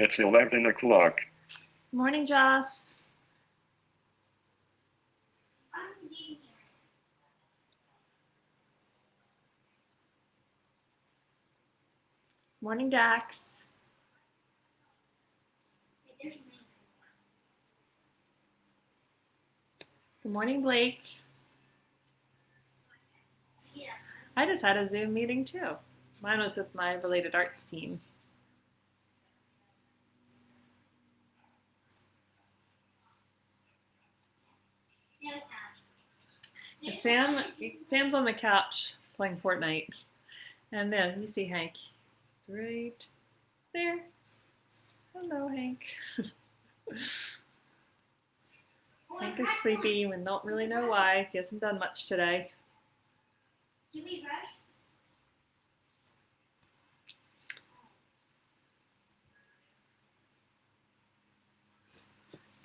It's 11 o'clock. Morning, Joss. Morning, Dax. Good morning, Blake. I just had a Zoom meeting too. Mine was with my related arts team. Sam's on the couch playing Fortnite. And then you see Hank right there. Hello, Hank. Hank is sleepy and don't really know why. He hasn't done much today. Should we brush?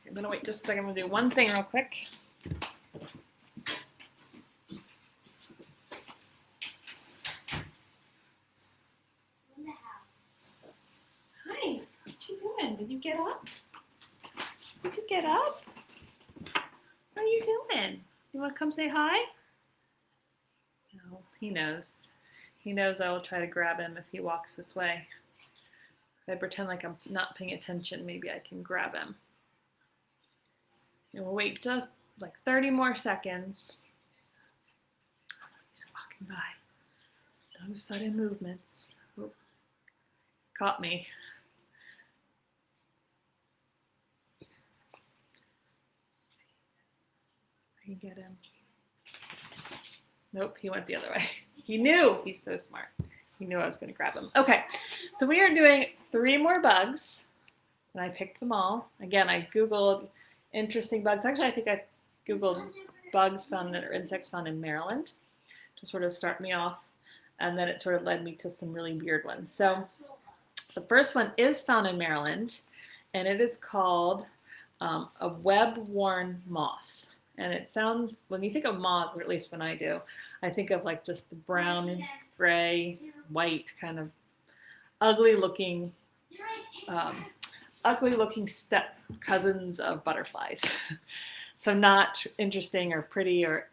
I'm gonna wait just a second. I'm gonna do one thing real quick. Hi, what you doing? Did you get up? Did you get up? What are you doing? You want to come say hi? No, he knows. He knows I will try to grab him if he walks this way. If I pretend like I'm not paying attention, maybe I can grab him. And we'll wait just like 30 more seconds. He's walking by. No sudden movements. Oh, caught me. I can get him. Nope, he went the other way. He knew. He's so smart. He knew I was going to grab him. Okay, so we are doing 3 more bugs, and I picked them all. Again, I Googled interesting bugs. Actually, I think I Googled bugs found or insects found in Maryland to sort of start me off, and then it sort of led me to some really weird ones. So the first one is found in Maryland, and it is called a web-worn moth. And it sounds, when you think of moths, or at least when I do, I think of like just the brown, gray, white kind of ugly looking step cousins of butterflies. So not interesting or pretty or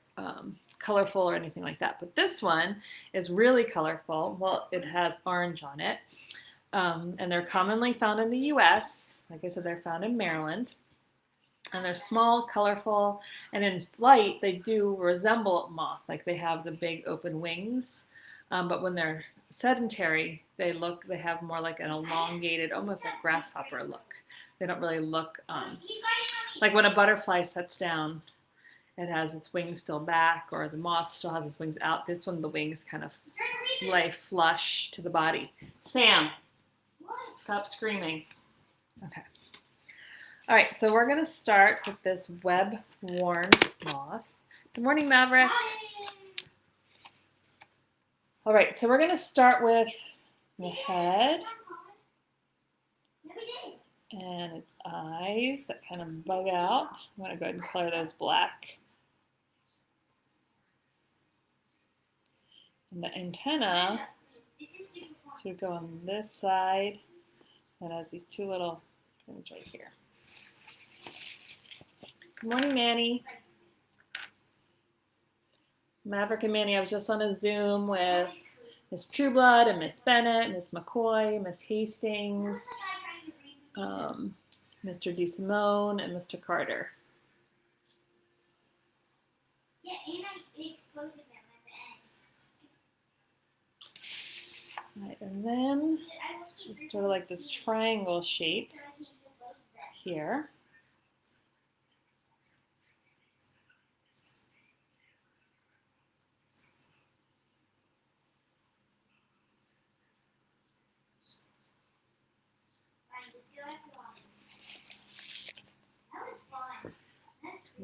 colorful or anything like that. But this one is really colorful. Well, it has orange on it. And they're commonly found in the US. Like I said, they're found in Maryland. And they're small, colorful, and in flight, they do resemble a moth. Like they have the big open wings. But when they're sedentary, they have more like an elongated, almost like grasshopper look. They don't really look like when a butterfly sets down, it has its wings still back, or the moth still has its wings out. This one, the wings kind of lay flush to the body. Sam, stop screaming. Okay. All right, so we're going to start with this web-worn moth. Good morning, Maverick. Hi. All right, so we're going to start with the head and its eyes that kind of bug out. I'm going to go ahead and color those black. And the antenna should go on this side, and has these 2 little things right here. Good morning, Manny. Maverick and Manny, I was just on a Zoom with Miss Trueblood and Miss Bennett, Miss McCoy, Miss Hastings, Mr. DeSimone, and Mr. Carter. Yeah, and I exploded them at the end. Right, and then it's sort of like this triangle shape here.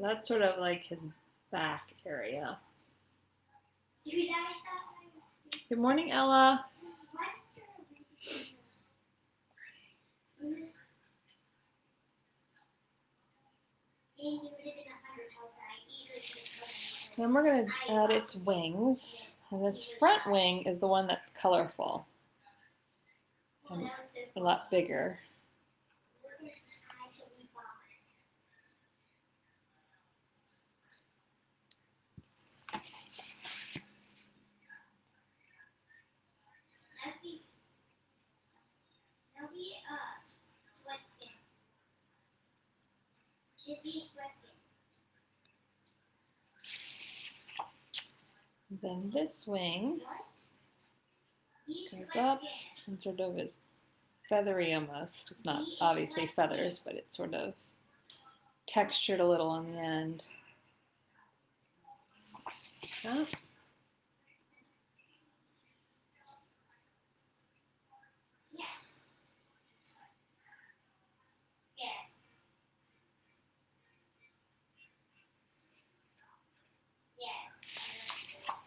That's sort of like his back area. Good morning, Ella. Then we're going to add its wings. And this front wing is the one that's colorful and a lot bigger. bee's wet skin. Then this wing What? Bee's goes wet up skin. and sort of is feathery almost. It's not obviously feathers, but it's sort of textured a little on the end. Yeah. Yeah. Yeah. Yeah.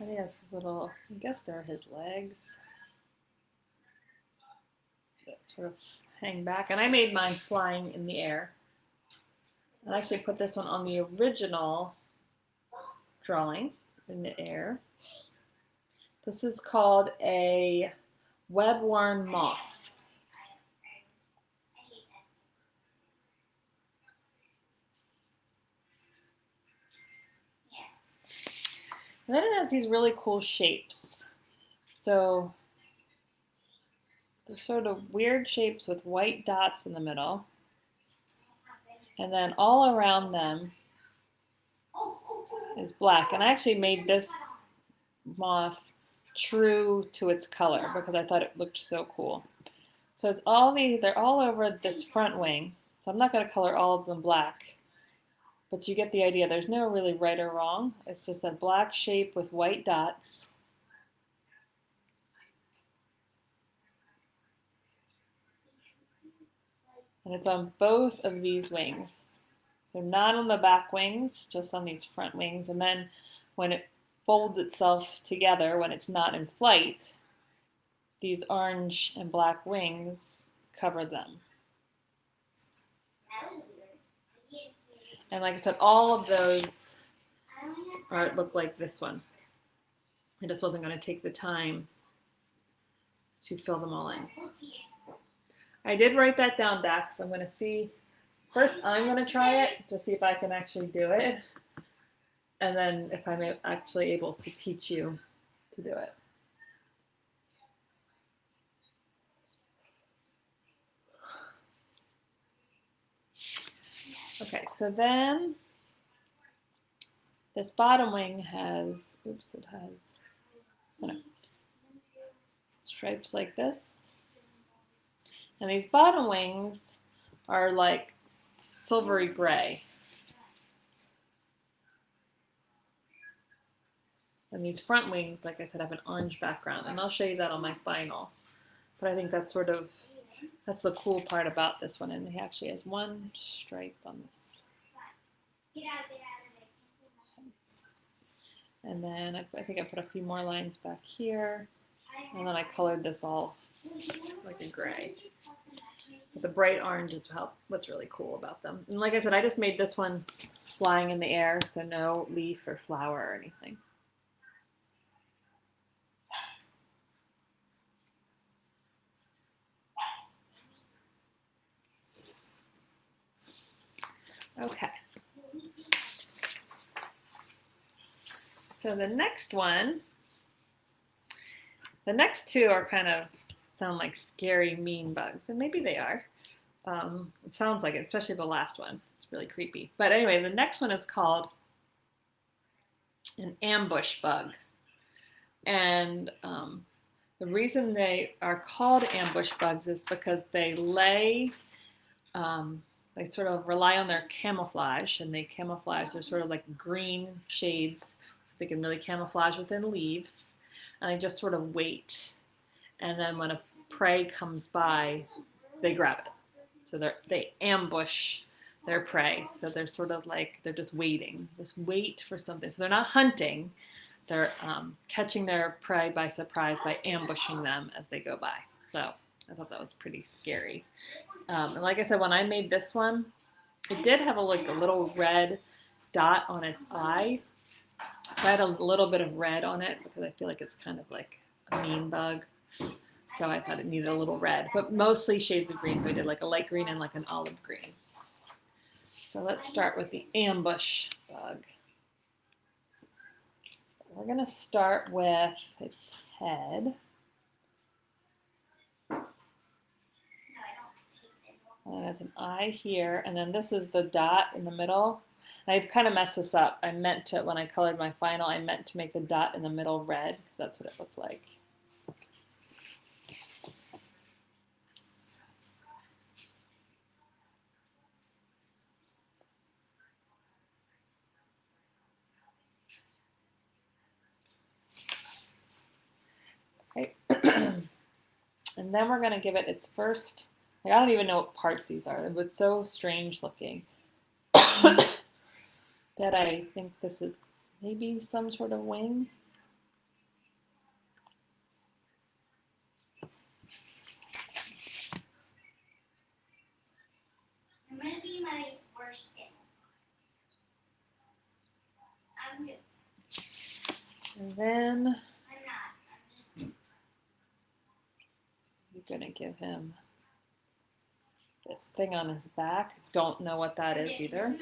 And he has little, I guess they're his legs that sort of hang back. And I made mine flying in the air. I actually put this one on the original drawing in the air. This is called a web-worn moth. I hate that. Yeah. And then it has these really cool shapes. So they're sort of weird shapes with white dots in the middle. And then all around them is black. And I actually made this moth true to its color because I thought it looked so cool. So it's all these, they're all over this front wing. So I'm not going to color all of them black, but you get the idea. There's no really right or wrong. It's just a black shape with white dots. And it's on both of these wings. They're not on the back wings, just on these front wings. And then when it folds itself together, when it's not in flight, these orange and black wings cover them. And like I said, all of those look like this one. I just wasn't going to take the time to fill them all in. I did write that down, Dax. I'm going to see. First, I'm going to try it to see if I can actually do it. And then if I'm actually able to teach you to do it. Okay, so then this bottom wing has, it has stripes like this. And these bottom wings are like silvery gray. And these front wings, like I said, have an orange background. And I'll show you that on my final. But I think that's sort of, that's the cool part about this one. And he actually has one stripe on this. Get out of it. And then I think I put a few more lines back here. And then I colored this all like a gray. But the bright orange is what's really cool about them. And like I said, I just made this one flying in the air, so no leaf or flower or anything. Okay. So the next one, the next two are kind of sound like scary, mean bugs, and maybe they are. It sounds like it, especially the last one. It's really creepy. But anyway, the next one is called an ambush bug. And the reason they are called ambush bugs is because they they sort of rely on their camouflage, and they camouflage. They're sort of like green shades, so they can really camouflage within leaves. And they just sort of wait. And then when a prey comes by, they grab it. So they ambush their prey. So they're sort of like, they're just waiting. Just wait for something. So they're not hunting. They're catching their prey by surprise by ambushing them as they go by. So I thought that was pretty scary. And like I said, when I made this one, it did have a little red dot on its eye. So I had a little bit of red on it because I feel like it's kind of like a mean bug. So I thought it needed a little red, but mostly shades of green. So I did like a light green and like an olive green. So let's start with the ambush bug. We're going to start with its head. And there's an eye here, and then this is the dot in the middle. And I've kind of messed this up. I meant to, when I colored my final, I meant to make the dot in the middle red, because that's what it looked like. Okay. And then we're going to give it its first, like, I don't even know what parts these are. It was so strange looking that I think this is maybe some sort of wing. I'm going to be my worst thing. I'm good. And then I'm not. I'm just... you're going to give him this thing on his back. Don't know what that is either.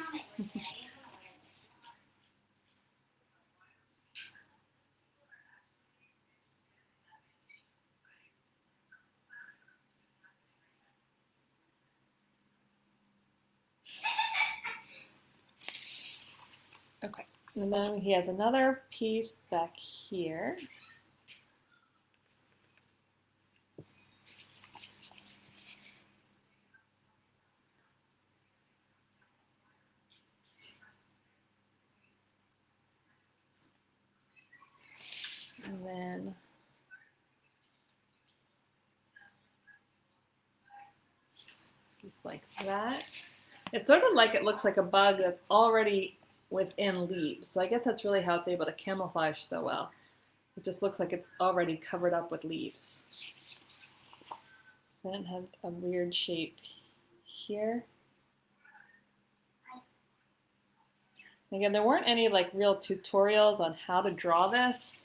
Okay, and then he has another piece back here. And then just like that. It's sort of like it looks like a bug that's already within leaves. So I guess that's really how it's able to camouflage so well. It just looks like it's already covered up with leaves. Then it has a weird shape here. Again, there weren't any like real tutorials on how to draw this.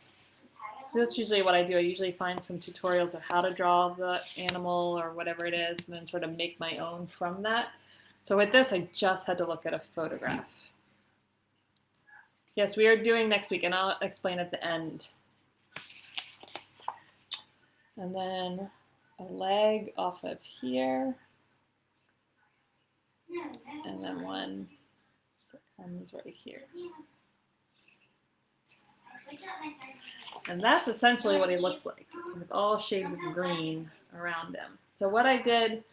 So that's usually what I do. I usually find some tutorials of how to draw the animal or whatever it is, and then sort of make my own from that. So with this, I just had to look at a photograph. Yes, we are doing next week, and I'll explain at the end. And then a leg off of here, and then one that comes right here. And that's essentially what he looks like, with all shades of green around him. So what I did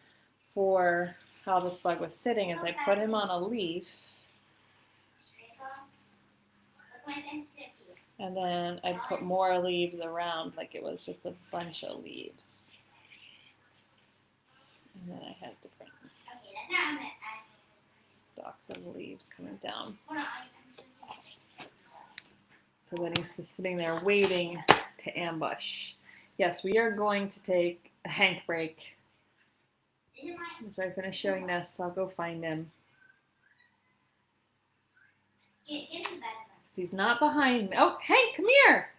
for how this bug was sitting is I put him on a leaf, and then I put more leaves around, like it was just a bunch of leaves. And then I had different stalks of leaves coming down. So then he's just sitting there waiting to ambush. Yes, we are going to take a Hank break. After I finish showing this, I'll go find him. He's not behind me. Oh, Hank, come here.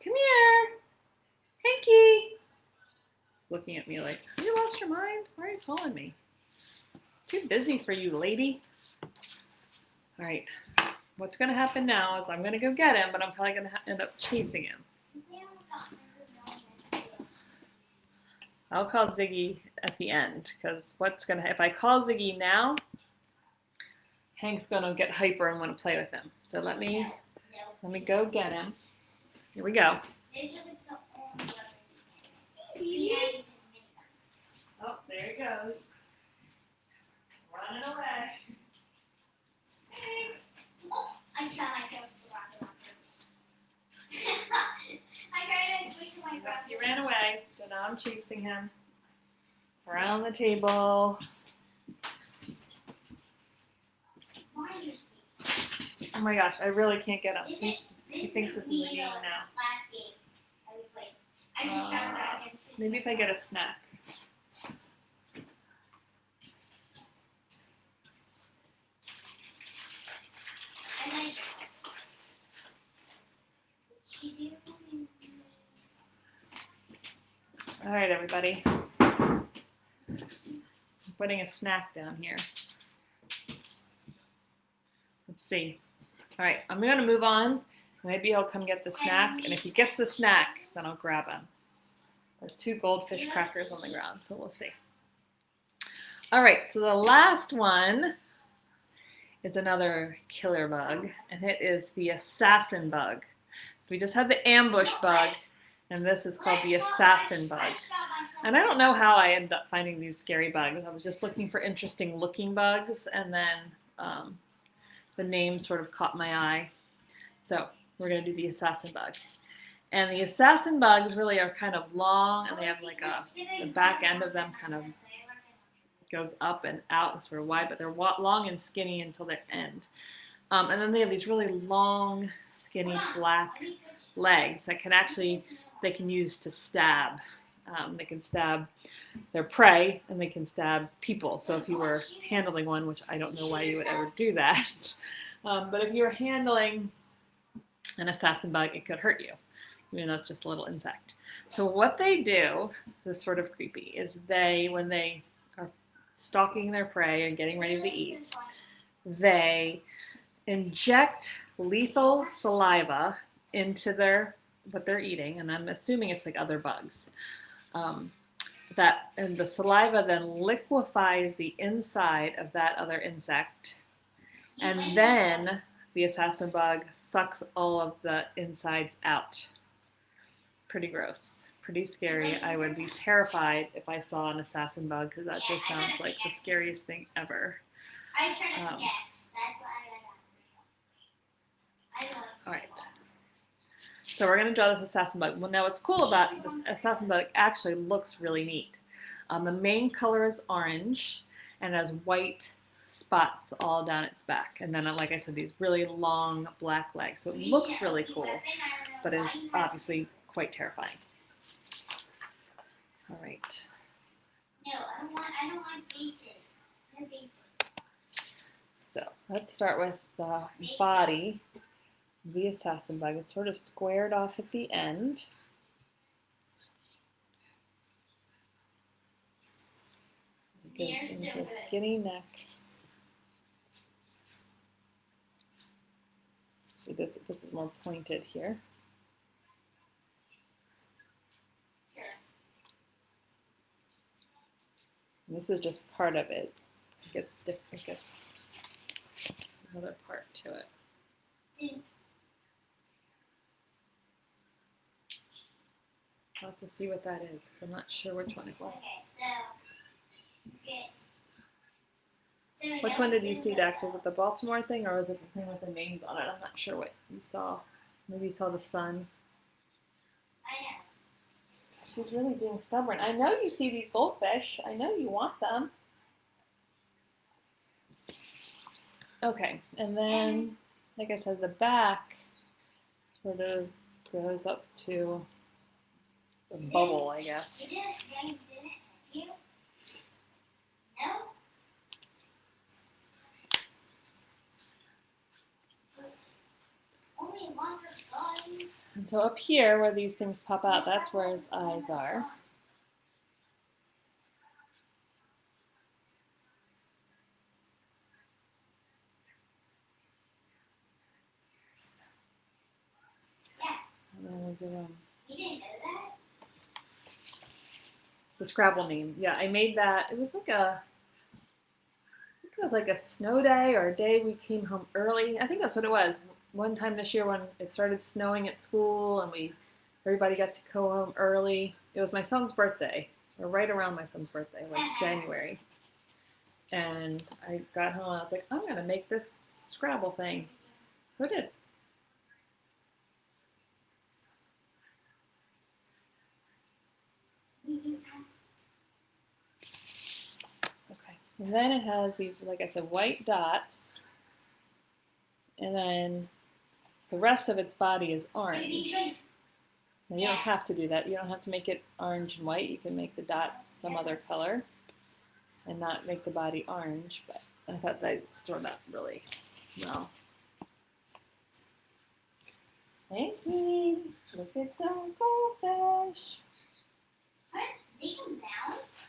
Come here. Hanky. He's looking at me like, have you lost your mind? Why are you calling me? Too busy for you, lady. All right. What's going to happen now is I'm going to go get him, but I'm probably going to end up chasing him. I'll call Ziggy at the end, because if I call Ziggy now, Hank's going to get hyper and want to play with him. So let me go get him. Here we go. Oh, there he goes. Running away. Hey. I shot myself with the rocket launcher. I tried to switch to my brother. He ran away, so now I'm chasing him around the table. Why are you sleeping? Oh my gosh, I really can't get him. He This thinks this is the a game now. last game that we played. I just shot back and Maybe if I get a snack. And then she do. All right, everybody. I'm putting a snack down here. Let's see. All right, I'm going to move on. Maybe he'll come get the snack, and if he gets the snack, then I'll grab him. There's 2 goldfish crackers on the ground, so we'll see. All right, so the last one is another killer bug, and it is the assassin bug. So we just had the ambush bug, and this is called the assassin bug. And I don't know how I ended up finding these scary bugs. I was just looking for interesting looking bugs, and then the name sort of caught my eye. So we're going to do the assassin bug. And the assassin bugs really are kind of long, and they have like the back end of them kind of goes up and out and sort of wide, but they're long and skinny until their end. And then they have these really long, skinny black legs that they can use to stab. They can stab their prey, and they can stab people. So if you were handling one, which I don't know why you would ever do that, but if you were handling an assassin bug, it could hurt you, even though it's just a little insect. So what they do, this is sort of creepy, is when they are stalking their prey and getting ready to eat, they inject lethal saliva into what they're eating, and I'm assuming it's like other bugs. And the saliva then liquefies the inside of that other insect, and then the assassin bug sucks all of the insides out. Pretty gross, pretty scary. I would be terrified if I saw an assassin bug, because that just sounds like the scariest thing ever. I tried to guess. That's why I love it. All right. So we're going to draw this assassin bug. Well, now what's cool about this assassin bug actually looks really neat. The main color is orange and has white spots all down its back. And then, like I said, these really long black legs. So it looks really cool, but it's obviously quite terrifying. All right. No, I don't want faces. No faces. So let's start with the body. The assassin bug is sort of squared off at the end. It goes into a skinny neck. So this is more pointed here. And this is just part of it. It gets another part to it. I'll have to see what that is, because I'm not sure which one it was. Okay, so it's good. So Which one did you see, Dax? Was it the Baltimore thing, or was it the thing with the names on it? I'm not sure what you saw. Maybe you saw the sun. I know. She's really being stubborn. I know you see these goldfish. I know you want them. Okay, and then, like I said, the back sort of goes up to the bubble, I guess. You didn't you? No? Only one for fun. And so up here, where these things pop out, that's where its eyes are. Yeah. And then we'll give them You didn't know that? the Scrabble name. Yeah, I made that. It was like I think it was like a snow day or a day we came home early. I think that's what it was. One time this year when it started snowing at school and everybody got to go home early. It was my son's birthday, or right around my son's birthday, like January. And I got home and I was like, I'm gonna make this Scrabble thing. So I did. Okay. And then it has these, like I said, white dots. And then the rest of its body is orange. Now, you don't have to do that. You don't have to make it orange and white. You can make the dots some other color and not make the body orange. But I thought that stored up really well. Thank you. Look at those goldfish. What? They can bounce?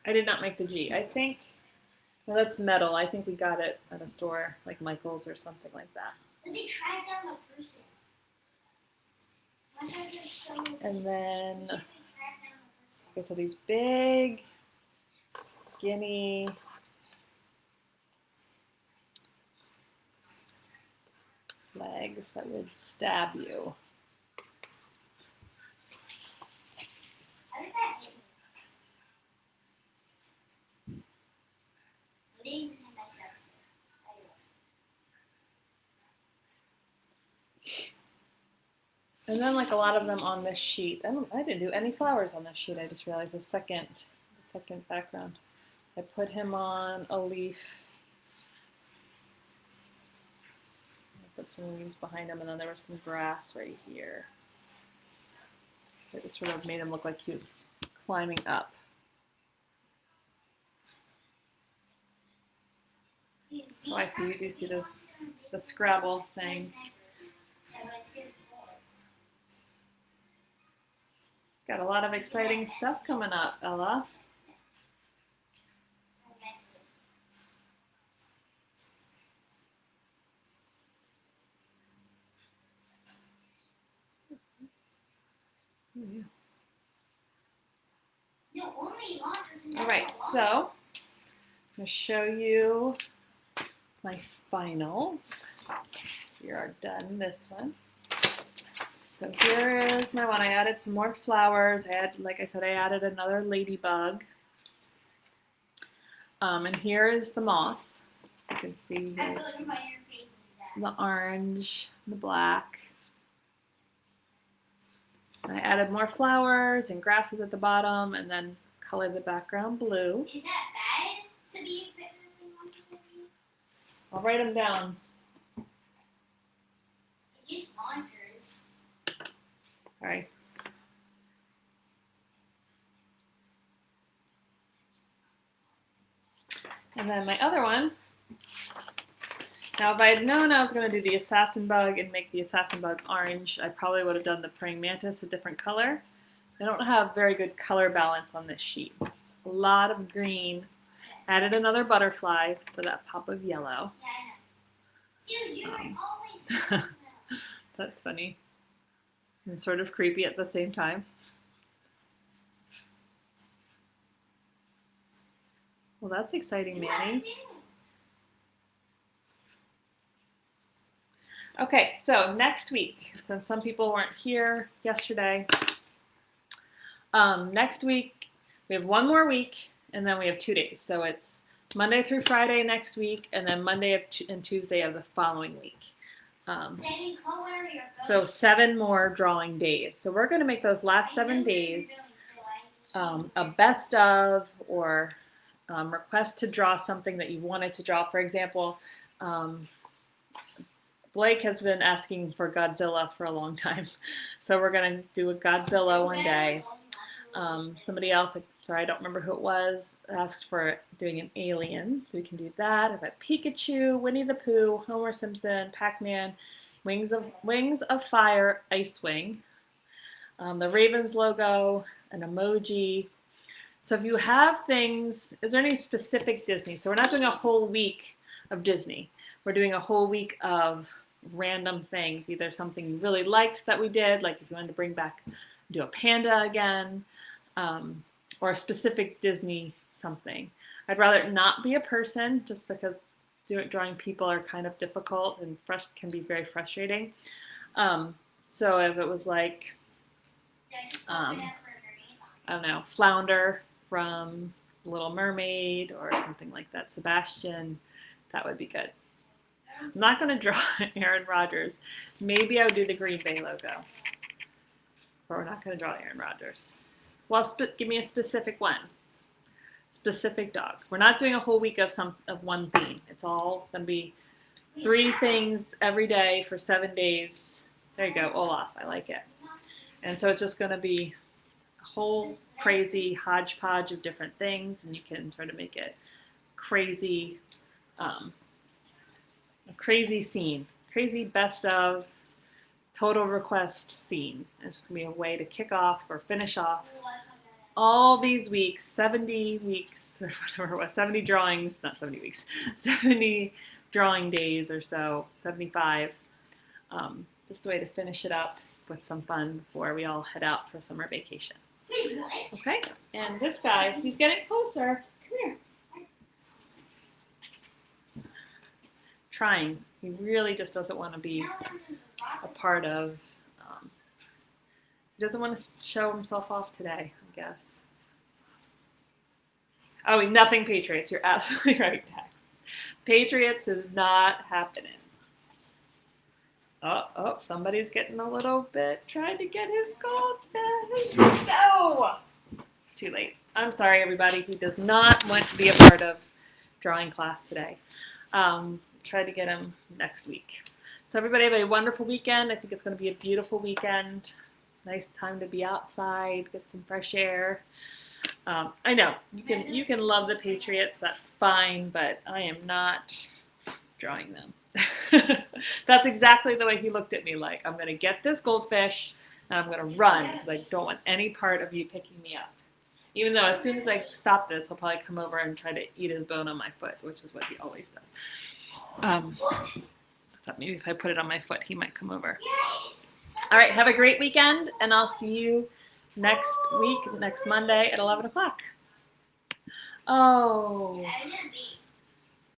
I did not make the G. I think, well, that's metal. I think we got it at a store like Michael's or something like that. Did they track down the person? Why are they so? And then, Did they track down the person? okay, so these big, skinny legs that would stab you. How did that hit me? I didn't even hit myself. And then like a lot of them on this sheet. I didn't do any flowers on this sheet. I just realized the second background. I put him on a leaf. I put some leaves behind him, and then there was some grass right here. I just sort of made him look like he was climbing up. Oh, I see. You do see the Scrabble thing. Got a lot of exciting stuff coming up, Ella. All right, so I'm going to show you my finals. We are done this one. So here is my one. I added some more flowers. Like I said, I added another ladybug. And here is the moth. You can see the orange, the black. I added more flowers and grasses at the bottom, and then colored the background blue. Is that bad to be a bit? I'll write them down. It just wanders. All right. And then my other one. Now, if I had known I was going to do the assassin bug and make the assassin bug orange, I probably would have done the praying mantis a different color. I don't have very good color balance on this sheet. A lot of green. Added another butterfly for that pop of yellow. Yeah, I know. Dude, you were always. That's funny. And sort of creepy at the same time. Well, that's exciting, Manny. Okay, so next week, since some people weren't here yesterday, next week we have one more week, and then we have 2 days. So it's Monday through Friday next week, and then Monday and Tuesday of the following week. So 7 more drawing days. So we're going to make those last 7 days a best of, or request to draw something that you wanted to draw. For example, Blake has been asking for Godzilla for a long time. So we're going to do a Godzilla one day. Somebody else, sorry, I don't remember who it was, asked for doing an alien. So we can do that. I've got Pikachu, Winnie the Pooh, Homer Simpson, Pac-Man, Wings of Fire, Icewing, the Ravens logo, an emoji. So if you have things, is there any specific Disney? So we're not doing a whole week of Disney. We're doing a whole week of random things, either something you really liked that we did, like if you wanted to bring back, do a panda again, or a specific Disney something. I'd rather it not be a person, just because drawing people are kind of difficult and can be very frustrating. So if it was like, I don't know, Flounder from Little Mermaid or something like that, Sebastian, that would be good. I'm not going to draw Aaron Rodgers. Maybe I would do the Green Bay logo. But we're not going to draw Aaron Rodgers. Well, give me a specific one. Specific dog. We're not doing a whole week of one theme. It's all going to be 3 things every day for 7 days. There you go, Olaf. I like it. And so it's just going to be a whole crazy hodgepodge of different things, and you can sort of make it crazy, a crazy scene, crazy best of total request scene. It's just going to be a way to kick off or finish off all these weeks, 70 weeks, or whatever it was, 70 drawings, not 70 weeks, 70 drawing days or so, 75, Just a way to finish it up with some fun before we all head out for summer vacation. Wait, what? Okay, and this guy, he's getting closer. Come here. Trying. He really just doesn't want to be a part of, he doesn't want to show himself off today, I guess. Oh, nothing Patriots. You're absolutely right, Tex. Patriots is not happening. Oh, somebody's getting a little bit, trying to get his goldfish. No! It's too late. I'm sorry, everybody. He does not want to be a part of drawing class today. Try to get him next week. So everybody have a wonderful weekend. I think it's going to be a beautiful weekend. Nice time to be outside, get some fresh air. I know you can love the Patriots. That's fine, but I am not drawing them. That's exactly the way he looked at me. Like, I'm going to get this goldfish and I'm going to run because I don't want any part of you picking me up. Even though as soon as I stop this, he'll probably come over and try to eat his bone on my foot, which is what he always does. I thought maybe if I put it on my foot, he might come over. All right, have a great weekend, and I'll see you next week, next Monday at 11 o'clock. Oh. I did a beat.